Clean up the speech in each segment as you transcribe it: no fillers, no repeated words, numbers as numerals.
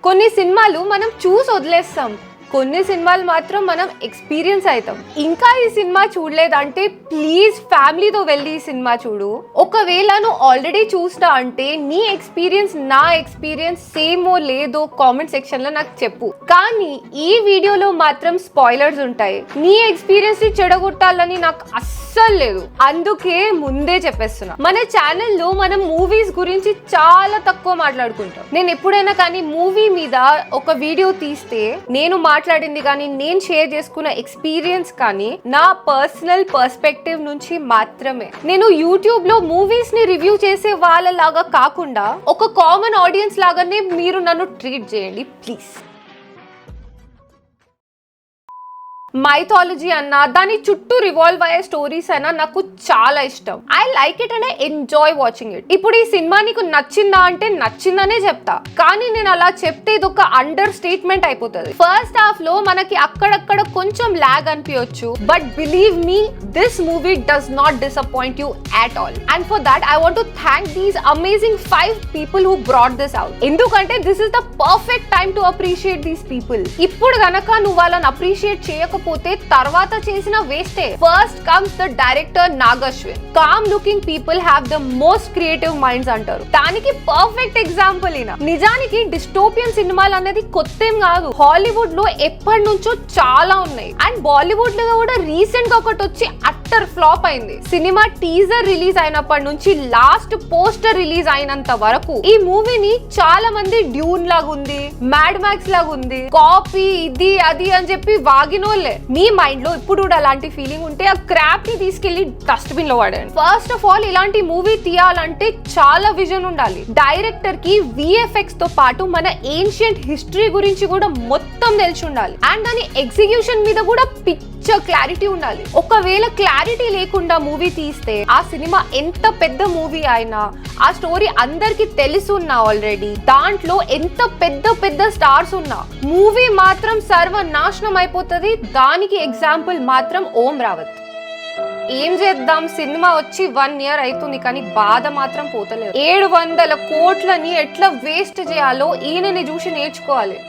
కొన్ని సినిమాలు మనం చూసి వదిలేస్తాం, కొన్ని సినిమాలు మాత్రం మనం ఎక్స్పీరియన్స్ అవుతాం. ఇంకా ఈ సినిమా చూడలేదంటే ప్లీజ్ ఫ్యామిలీతో వెళ్ళి ఈ సినిమా చూడు. ఒకవేళ నువ్వు ఆల్రెడీ చూసినా అంటే నీ ఎక్స్పీరియన్స్ నా ఎక్స్పీరియన్స్ సేమో లేదో కామెంట్ సెక్షన్ లో నాకు చెప్పు. కానీ ఈ వీడియోలో మాత్రం స్పాయిలర్స్ ఉంటాయి. నీ ఎక్స్పీరియన్స్ ని చెడగొట్టాలని నాకు అస్సలు లేదు, అందుకే ముందే చెప్పేస్తున్నా. మన ఛానల్లో మనం మూవీస్ గురించి చాలా తక్కువ మాట్లాడుకుంటాం. నేను ఎప్పుడైనా కానీ మూవీ మీద ఒక వీడియో తీస్తే నేను మాట్లాడింది కానీ నేను షేర్ చేసుకున్న ఎక్స్పీరియన్స్ కానీ నా పర్సనల్ పర్స్పెక్టివ్ నుంచి మాత్రమే. నేను యూట్యూబ్ లో మూవీస్ ని రివ్యూ చేసే వాళ్ళలాగా కాకుండా ఒక కామన్ ఆడియన్స్ లాగానే మీరు నన్ను ట్రీట్ చేయండి ప్లీజ్. మైథాలజీ అన్నా దాని చుట్టూ రివాల్వ్ అయ్యే స్టోరీస్ అయినా నాకు చాలా ఇష్టం. I like it and I enjoy watching it. ఇప్పుడు ఈ సినిమా నీకు నచ్చిందా అంటే నచ్చిందనే చెప్తా, కానీ నేను అలా చెప్తే ఇది ఒక అండర్ స్టేట్మెంట్ అయిపోతుంది. ఫస్ట్ హాఫ్ లో మనకి అక్కడక్కడ కొంచెం లాగ్ అనిపించవచ్చు, but believe me this movie does not disappoint you at all. And for that I want to thank these amazing 5 people who brought this out. ఎందుకంటే this is the perfect time to appreciate these people. ఇప్పుడు గనక నువ్వు వాళ్ళని appreciate చేయక తర్వాత చేసిన వేస్టే. First comes the director Nag Ashwin. Calm looking people have the most creative minds అంటారు, దానికి పర్ఫెక్ట్ ఎగ్జాంపుల్ ఈయన. నిజానికి డిస్టోపియన్ సినిమాలు అనేది కొత్తేం కాదు, హాలీవుడ్ లో ఎప్పటి నుంచో చాలా ఉన్నాయి. అండ్ బాలీవుడ్ లో కూడా రీసెంట్ గా ఒకటి వచ్చి అట్టర్ ఫ్లాప్ అయింది. సినిమా టీజర్ రిలీజ్ అయినప్పటి నుంచి లాస్ట్ పోస్టర్ రిలీజ్ అయినంత వరకు ఈ మూవీని చాలా మంది డ్యూన్ లాగా ఉంది, మ్యాడ్ మ్యాక్స్ లాగా ఉంది, కాపీ ఇది అది అని చెప్పి వాగినోళ్ళే. మీ మైండ్ లో ఇప్పుడు కూడా అలాంటి ఫీలింగ్ ఉంటే ఆ క్రాప్ ని తీసుకెళ్లి డస్ట్బిన్ లో వాడండి. ఫస్ట్ ఆఫ్ ఆల్ ఇలాంటి మూవీ తీయాలంటే చాలా విజన్ ఉండాలి. డైరెక్టర్ కి విఎఫ్ఎక్స్ తో పాటు మన ఏన్షియంట్ హిస్టరీ గురించి కూడా మొత్తం తెలిసి ఉండాలి. అండ్ దాని ఎగ్జిక్యూషన్ మీద కూడా పిక్చర్ క్లారిటీ ఉండాలి. ఒకవేళ క్లారిటీ లేకుండా మూవీ తీస్తే ఆ సినిమా ఎంత పెద్ద మూవీ అయినా, ఆ స్టోరీ అందరికి తెలుసున్నా ఆల్రెడీ, దాంట్లో ఎంత పెద్ద పెద్ద స్టార్స్ ఉన్నా మూవీ మాత్రం సర్వనాశనం అయిపోతుంది. దానికి ఎగ్జాంపుల్ మాత్రం ఓం రావత్. ఏం చేద్దాం, సినిమా వచ్చి 1 year అవుతుంది కానీ బాధ మాత్రం పోతలేదు. 700 కోట్లని ఎట్లా వేస్ట్ చేయాలో ఈయనని చూసి నేర్చుకోవాలి.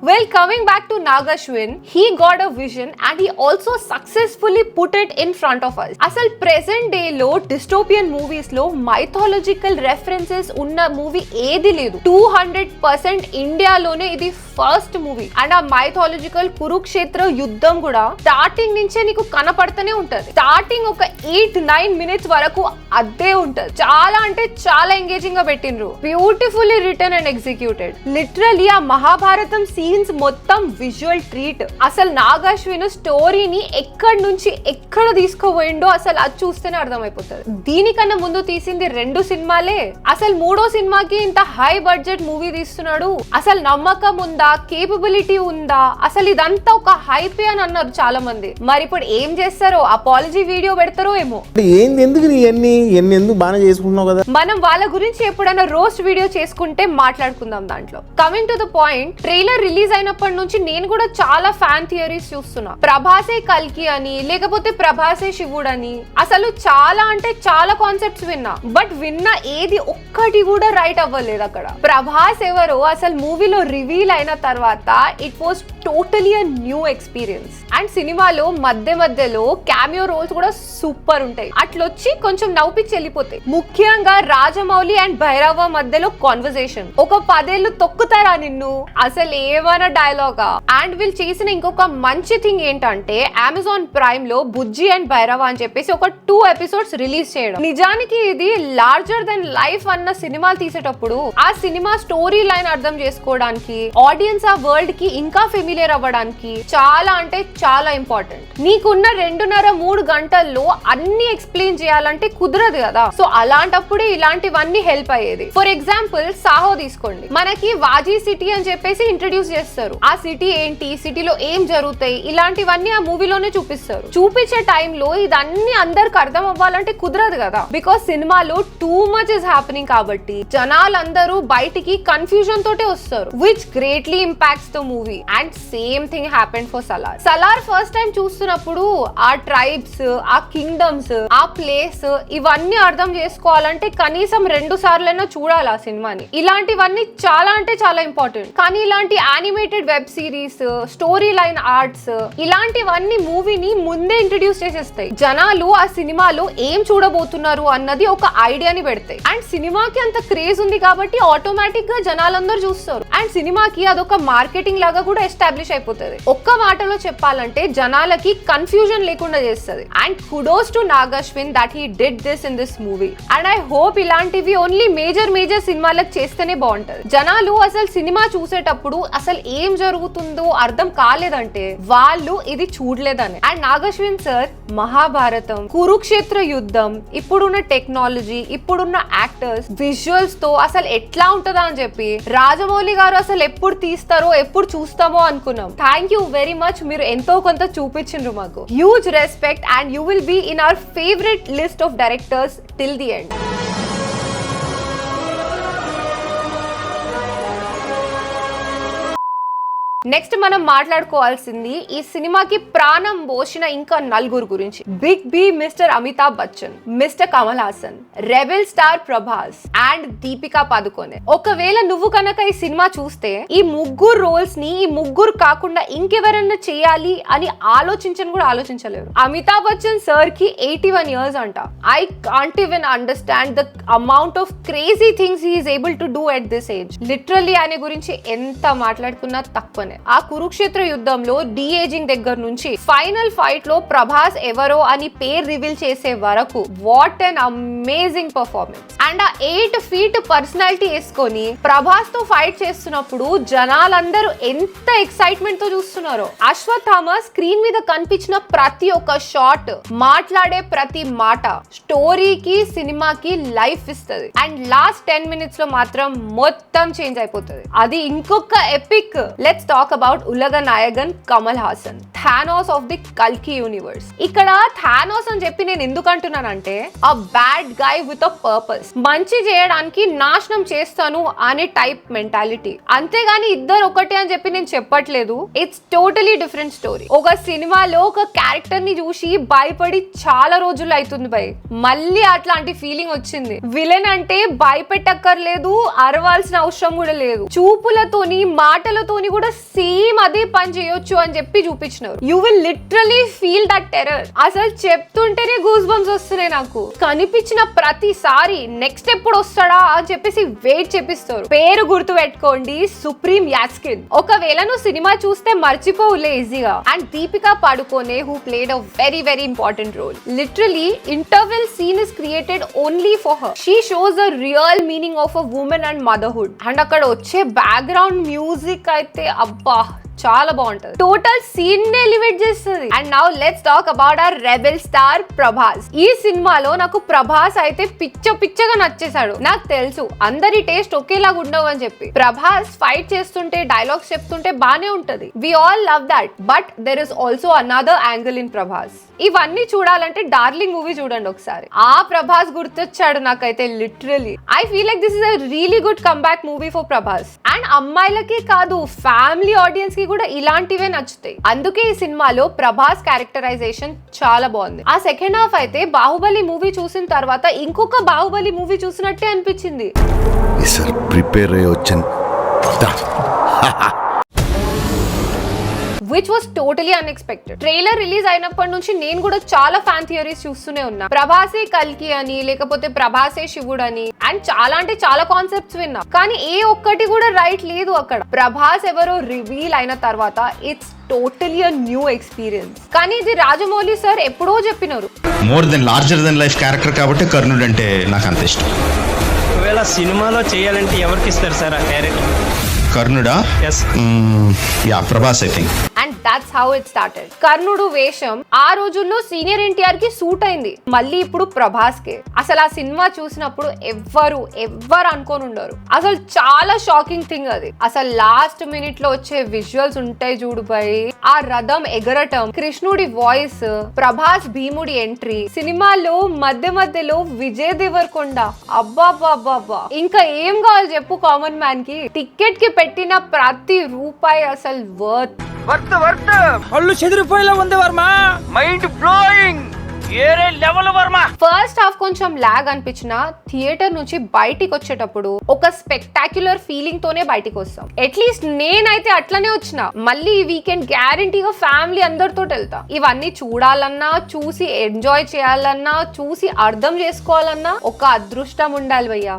Well, coming back to Nagashwin, he got a vision and he also successfully put it in front of us. Asal present day lo dystopian movies lo mythological references unna movie edi ledu. 200% India lone idi first movie. And a mythological Kurukshetra yuddham kuda starting nunche నీకు కనపడతనే ఉంటది. Starting ఒక 8-9 minutes వరకు అదే ఉంటది. చాలా అంటే చాలా engaging గా పెట్టిండ్రు. Beautifully written and executed. Literally ఆ మహాభారతం సీన్స్ మొత్తం విజువల్ ట్రీట్. అసలు నాగశ్విన్ స్టోరీని ఎక్కడి నుంచి ఎక్కడ తీసుకుపోయిండో అసలు అది చూస్తేనే అర్థమైపోతుంది. దీనికన్నా ముందు తీసింది 2 సినిమాలే. అసలు 3వ సినిమాకి ఇంత హై బడ్జెట్ మూవీ తీస్తున్నాడు. అసలు నమ్మకం ఉందా, కేపబిలిటీ ఉందా? అసలు ఇదంతా ఒక హైప్ అని అన్నారు చాలా మంది. మరి ఇప్పుడు ఏం చేస్తారో, అపాలజీ వీడియో పెడతారో ఏమో. మనం వాళ్ళ గురించి ఎప్పుడైనా రోస్ట్ వీడియో చేసుకుంటే మాట్లాడుకుందాం. దాంట్లో coming to the point, trailer release అయినప్పటి నుంచి నేను కూడా చాలా ఫ్యాన్ థియరీస్ చూస్తున్నా. ప్రభాసే కల్కి అని, లేకపోతే ప్రభాసే శివుడు అని. అసలు చాలా అంటే చాలా కాన్సెప్ట్స్ విన్నా, బట్ విన్నా ఏది ఒక్కటి కూడా రైట్ అవ్వలేదు. అక్కడ ప్రభాస్ ఎవరో అసలు మూవీలో రివీల్ అయిన తర్వాత it was totally a new experience. And సినిమాలో మధ్యలో క్యామియో రోల్స్ కూడా సూపర్ ఉంటాయి. అట్లొచ్చి కొంచెం నవ్వుపిచ్చి వెళ్ళిపోతాయి. ముఖ్యంగా రాజమౌళి అండ్ భైరవ మధ్యలో కాన్వర్సేషన్, ఒక 10 ఏళ్ళు తొక్కుతారా నిన్ను, అసలు ఏమైనా డైలాగా. అండ్ వీళ్ళు చేసిన ఇంకొక మంచి థింగ్ ఏంటంటే అమెజాన్ ప్రైమ్ లో బుజ్జి అండ్ భైరవ అని చెప్పేసి ఒక 2 episodes రిలీజ్ చేయడం. నిజానికి ఇది లార్జర్ దెన్ లైఫ్ అన్న సినిమాలు తీసేటప్పుడు ఆ సినిమా స్టోరీ లైన్ అర్థం చేసుకోవడానికి, ఆడియన్స్ ఆ వరల్డ్ కి ఇంకా ఫెమిలియర్ అవ్వడానికి చాలా అంటే చాలా ఇంపార్టెంట్. నీకున్న 2.5-3 గంటల్లో అన్ని ఎక్స్ప్లెయిన్ చేయాలంటే కుదరదు కదా. సో అలాంటప్పుడే ఇలాంటివన్నీ హెల్ప్ అయ్యేది. ఫర్ ఎగ్జాంపుల్ సాహో తీసుకోండి. మనకి వాజీ సిటీ అని చెప్పేసి ఇంట్రడ్యూస్ చేస్తారు. ఆ సిటీ ఏంటి, సిటీలో ఏం జరుగుతాయి, ఇలాంటివన్నీ ఆ మూవీలోనే చూపిస్తారు. చూపించే టైంలో ఇదన్నీ అందరికి అర్థం అవ్వాలంటే కుదరదు కదా, బికాస్ సినిమాలో టూ మచ్ ఇస్ హ్యాపెనింగ్. కాబట్టి జనాలందరూ బయటికి కన్ఫ్యూజన్ తోటే వస్తారు, which greatly impacts the movie. And same thing happened for Salaar. Salaar first time చూస్తున్నప్పుడు ఆ ట్రైబ్స్, ఆ కింగ్డమ్స్, ఆ ప్లేస్, ఇవన్నీ అర్థం చేసుకోవాలంటే కనీసం 2 సార్లైనా చూడాలి ఆ సినిమాని. ఇలాంటివన్నీ చాలా అంటే చాలా ఇంపార్టెంట్. కానీ ఇలాంటి animated web series, story line arts, ఇలాంటివన్నీ మూవీని ముందే ఇంట్రడ్యూస్ చేసేస్తాయి. జనాలు ఆ సినిమాలో ఏం చూడబోతున్నారు అన్నది ఒక ఐడియాని పెడతాయి. అండ్ సినిమాకి అంత క్రేజ్ ఉంది కాబట్టి ఆటోమేటిక్ గా జనాలందరూ చూస్తారు. అండ్ సినిమాకి అదొక మార్కెటింగ్ లాగా కూడా ఎస్టాబ్లిష్ అయిపోతుంది. ఒక్క మాటలో చెప్పాలంటే జనాలకి కన్ఫ్యూజన్ లేకుండా చేస్తుంది. And kudos to Nag Ashwin that he did this in this movie. And I hope ఇలాంటివి ఓన్లీ మేజర్ సినిమాలకు చేస్తేనే బాగుంటది. జనాలు అసలు సినిమా చూసేటప్పుడు అసలు ఏం జరుగుతుందో అర్థం కాలేదంటే వాళ్ళు ఇది చూడలేదని. అండ్ నాగశ్విన్ సార్ మహాభారతం, కురుక్షేత్ర యుద్ధం, ఇప్పుడున్న టెక్నాలజీ, ఇప్పుడున్న యాక్టర్స్, విజువల్స్ తో అసలు ఎట్లా ఉంటుందా అని చెప్పి రాజమౌళి గారు అసలు ఎప్పుడు తీస్తారో, ఎప్పుడు చూస్తామో అనుకున్నాం. Thank you very much. మీరు ఎంతో కొంత చూపించిండ్రు మాకు. Huge respect and you will be in our favourite list of directors till the end. Next మనం మాట్లాడుకోవాల్సింది ఈ సినిమాకి ప్రాణం పోసిన ఇంకా నలుగురు గురించి. Big B mister Amitabh Bachchan, mister Kamal Haasan, rebel star Prabhas and Deepika Padukone. ఒకవేళ నువ్వు కనుక ఈ సినిమా చూస్తే ఈ ముగ్గురు రోల్స్ ని ఈ ముగ్గురు కాకుండా ఇంకెవరన్నా చేయాలి అని ఆలోచించని కూడా ఆలోచించలేరు. అమితాబ్ బచ్చన్ సార్ కి 81 years అంట. I can't even understand the amount of crazy things he is able to do at this age. Literally ఆయన గురించి ఎంత మాట్లాడుకున్నా తక్కువనే. ఆ కురుక్షేత్ర యుద్ధంలో డి ఏజింగ్ దగ్గర నుంచి ఫైనల్ ఫైట్ లో ప్రభాస్ ఎవరో అని పేరు రివీల్ చేసే వరకు what an amazing performance. And ఆ 8 feet పర్సనాలిటీ వేసుకొని ప్రభాస్ తో ఫైట్ చేస్తున్నప్పుడు జనాలందరూ ఎంత ఎక్సైట్మెంట్ తో చూస్తున్నారో. అశ్వత్థామ స్క్రీన్ మీద కనిపించిన ప్రతి ఒక్క షాట్, మాట్లాడే ప్రతి మాట స్టోరీకి, సినిమాకి లైఫ్ ఇస్తుంది. అండ్ లాస్ట్ 10 minutes లో మాత్రం మొత్తం చేంజ్ అయిపోతుంది. అది ఇంకొక epic. Let's talk about ఉలగ Nayagan Kamal Haasan, Thanos of the కల్కి యూనివర్స్. ఇక్కడ థానోస్ అని చెప్పి నేను ఎందుకు అంటున్నానంటే a bad guy with a purpose. మంచి చేయడానికి నాశనం చేస్తాను అనే టైప్ మెంటాలిటీ. అంతేగాని ఇద్దరు ఒకటే అని చెప్పి నేను చెప్పట్లేదు. It's totally different story. ఒక సినిమాలో ఒక క్యారెక్టర్ ని చూసి భయపడి చాలా రోజులు అవుతుంది భయ్, మళ్ళీ అట్లాంటి ఫీలింగ్ వచ్చింది. విలన్ అంటే భయపెట్టక్కర్లేదు, అరవాల్సిన అవసరం కూడా లేదు. చూపులతోని, మాటలతోని కూడా సేమ్ అదే పని చేయొచ్చు అని చెప్పి చూపించినారు. You will literally feel that terror. అసలు చెప్తుంటేనే గూస్ బంప్స్ వస్తున్నాయి నాకు. కనిపించిన ప్రతిసారి నెక్స్ట్ ఎప్పుడు వస్తాడా అని చెప్పేసి వెయిట్ చేపిస్తారు. పేరు గుర్తు పెట్టుకోండి, సుప్రీం యాస్కిన్. ఒకవేళ నువ్వు సినిమా చూస్తే మర్చిపోవులే ఈజీగా. And Deepika Padukone who played a very very important role. Literally interval scene is created only for her. She shows the real meaning of a women and motherhood. And అక్కడ వచ్చే బ్యాక్గ్రౌండ్ మ్యూజిక్ అయితే అబ్బా చాలా బాగుంటది. టోటల్ సీన్ నే elevate చేస్తుంది. And now let's talk about our rebel star Prabhas. ఈ సినిమాలో నాకు ప్రభాస్ అయితే పిచ్చగా నచ్చేసాడు. నాకు తెలుసు అందరి టేస్ట్ ఒకేలాగా ఉండవు అని చెప్పి. ప్రభాస్ ఫైట్ చేస్తుంటే, డైలాగ్స్ చెప్తుంటే బానే ఉంటది. We all love that. But there is also another angle in Prabhas. ఇవన్నీ చూడాలంటే డార్లింగ్ మూవీ చూడండి ఒకసారి. ఆ ప్రభాస్ గుర్తొచ్చాడు నాకైతే literally. I feel like this is a really good comeback movie for Prabhas. And అమ్మాయిలకే కాదు, ఫ్యామిలీ ఆడియన్స్ కి కూడా ఇలాంటివే నచ్చుతాయి. అందుకే ఈ సినిమాలో ప్రభాస్ క్యారెక్టరైజేషన్ చాలా బాగుంది. ఆ సెకండ్ హాఫ్ అయితే బాహుబలి మూవీ చూసిన తర్వాత ఇంకొక బాహుబలి మూవీ చూసినట్టే అనిపించింది. which was totally unexpected. Trailer release అయినప్పటి నుంచి నేను కూడా చాలా ఫ్యాన్ థియరీస్ చూస్తూనే ఉన్నా. ప్రభాసే కల్కి అని, లేకపోతే ప్రభాసే శివుడు అని, అండ్ చాలా అంటే చాలా కాన్సెప్ట్స్ విన్నా. కానీ ఏ ఒక్కటి కూడా రైట్ లేదు అక్కడ. ప్రభాస్ ఎవరో రివీల్ అయిన తర్వాత it's totally a new experience. కానీ ఇది రాజమౌళి సార్ ఎప్పుడో చెప్పినారు. More than larger than life character కాబట్టి కర్ణుడు అంటే నాకు అంత ఇష్టం. ఒకవేళ సినిమాలో చేయాలంటే ఎవరికి ఇస్తారు సార్ ఆ క్యారెక్టర్? కర్ణుడా? Yes. Yeah, Prabhas I think. And and that's how it started. కర్ణుడు వేషం ఆ రోజుల్లో సీనియర్ ఎన్టీఆర్ కి సూట్ అయింది, మళ్ళీ ఇప్పుడు ప్రభాస్ కే. అసలు ఆ సినిమా చూసినప్పుడు ఎవ్వరు అనుకోని ఉండరు. అసలు చాలా షాకింగ్ థింగ్ అది. అసలు లాస్ట్ మినిట్ లో వచ్చే విజువల్స్ ఉంటాయి చూడు బై, ఆ రథం ఎగరటం, కృష్ణుడి వాయిస్, ప్రభాస్ భీముడి ఎంట్రీ, సినిమాలో మధ్యలో విజయ్ దేవరకొండ, అబ్బాబ్బాబ్బా ఇంకా ఏం కావాలి చెప్పు కామన్ మ్యాన్ కి. టికెట్ కి పెట్టిన ప్రతి రూపాయి అసలు వర్త్. కళ్ళు చెదిరిపోయేలా ఉంది వర్మ, మైండ్ బ్లోయింగ్, ఏరే లెవెల్ వర్మ. ఫస్ట్ హాఫ్ కొంచెం లాగ్ అనిపించిన థియేటర్ నుంచి బయటికి వచ్చేటప్పుడు ఒక స్పెక్టాక్యులర్ ఫీలింగ్ తోనే బయటికి వస్తాం. అట్లీస్ట్ నేనైతే అట్లనే వచ్చిన. మళ్ళీ ఈ వీకెండ్ గ్యారంటీగా ఫ్యామిలీ అందరితో వెళ్తా. ఇవన్నీ చూడాలన్నా, చూసి ఎంజాయ్ చేయాలన్నా, చూసి అర్థం చేసుకోవాలన్నా ఒక అదృష్టం ఉండాలి భయ్యా.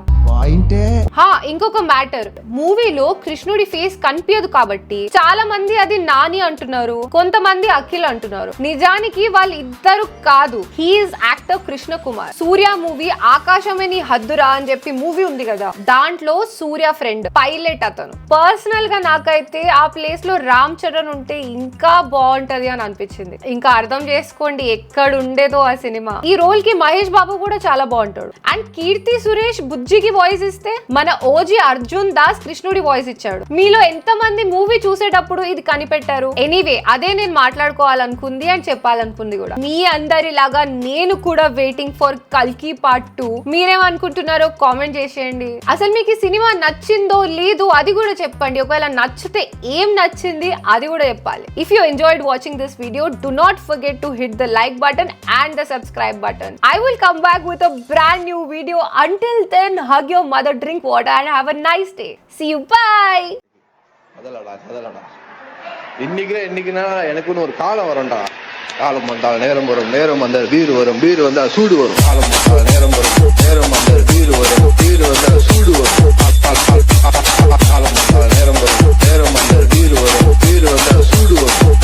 ఇంకొక మ్యాటర్, మూవీలో కృష్ణుడి ఫేస్ కనిపించదు కాబట్టి చాలా మంది అది నాని అంటున్నారు, కొంతమంది అఖిల్ అంటున్నారు. నిజానికి వాళ్ళు ఇద్దరు కాదు, హీఈస్ యాక్టర్ కృష్ణ కుమార్. సూర్య మూవీ ఆకాశమే నీ హద్దురా అని చెప్పి మూవీ ఉంది కదా, దాంట్లో సూర్య ఫ్రెండ్ పైలట్ అతను. పర్సనల్ గా నాకైతే ఆ ప్లేస్ లో రామ్ చరణ్ ఉంటే ఇంకా బాగుంటది అని అనిపించింది. ఇంకా అర్థం చేసుకోండి ఎక్కడ ఉండేదో ఆ సినిమా. ఈ రోల్ కి మహేష్ బాబు కూడా చాలా బాగుంటాడు. అండ్ కీర్తి సురేష్ బుజ్జికి వాయిస్ ఇస్తే మన ఓజీ అర్జున్ దాస్ కృష్ణుడి వాయిస్ ఇచ్చాడు. మీలో ఎంత మంది మూవీ చూసేటప్పుడు ఇది కనిపెట్టారు? ఎనీవే, అదే నేను మాట్లాడుకోవాలనుకుంది అండ్ చెప్పాలనుకుంది కూడా. మీ అందరిలాగా నేను కూడా వెయిటింగ్ ఫర్ కల్కి పార్ట్ 2. మీరేమనుకుంటున్నారో కామెంట్ చేసేయండి. అసలు మీకు ఈ సినిమా నచ్చిందో లేదో అది కూడా చెప్పండి. ఒకవేళ నచ్చితే ఏం నచ్చింది అది కూడా చెప్పాలి. If you enjoyed watching this video, do not forget to hit the like button and the subscribe button. I will come back with a brand new video. Until then, hug your mother, drink water and have a nice day. See you, bye. அதலடா இன்னைக்குனா எனக்குன்னு ஒரு காலம் வரும்டா. காலம் வந்தால் நேரம் வரும், நேரம் வந்தால் வீடு வரும், வீடு வந்தால் சூடு வரும். காலம் வந்தால் நேரம் வரும், நேரம் வந்தால் வீடு வரும், வீடு வந்தால் சூடு வரும். காலம் வந்தால் நேரம் வரும், நேரம் வந்தால் வீடு வரும், வீடு வந்தால் சூடு வரும்.